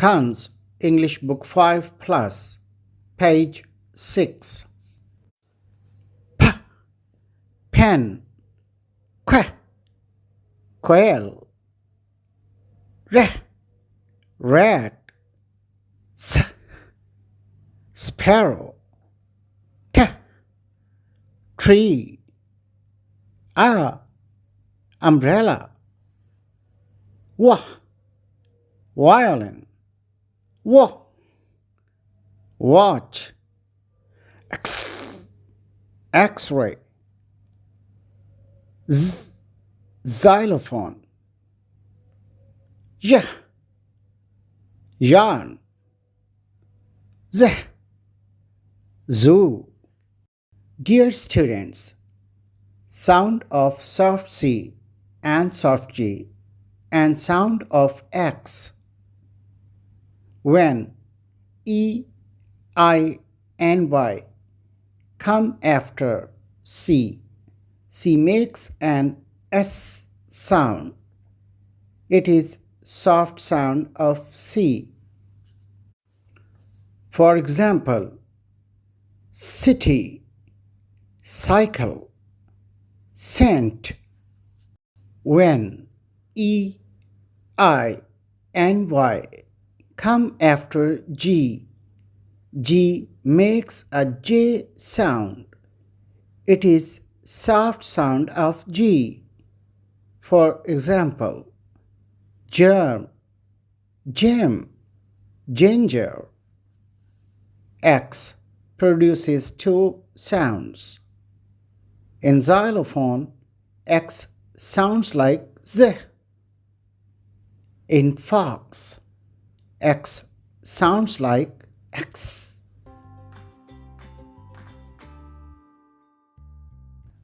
Khan's English Book 5 Plus, page 6. P, pen, que, quail, re, rat, s, sparrow, t, tree, umbrella, wa, violin, wa, watch, x-ray, xylophone, yarn, zoo. Dear students, sound of soft C and soft G and sound of X. When E, I, and Y come after C, C makes an S sound. It is soft sound of C. For example, city, cycle, scent. When E, I, and Y come after G, G makes a J sound. It is soft sound of G. For example, germ, gem, ginger. X produces two sounds. In xylophone, X sounds like Z. In fox, X sounds like X.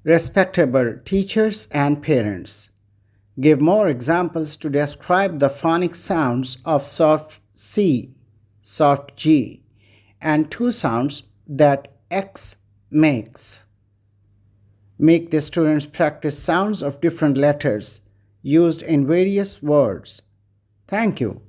Respectable teachers and parents, give more examples to describe the phonic sounds of soft C, soft G, and two sounds that X makes. Make the students practice sounds of different letters used in various words. Thank you.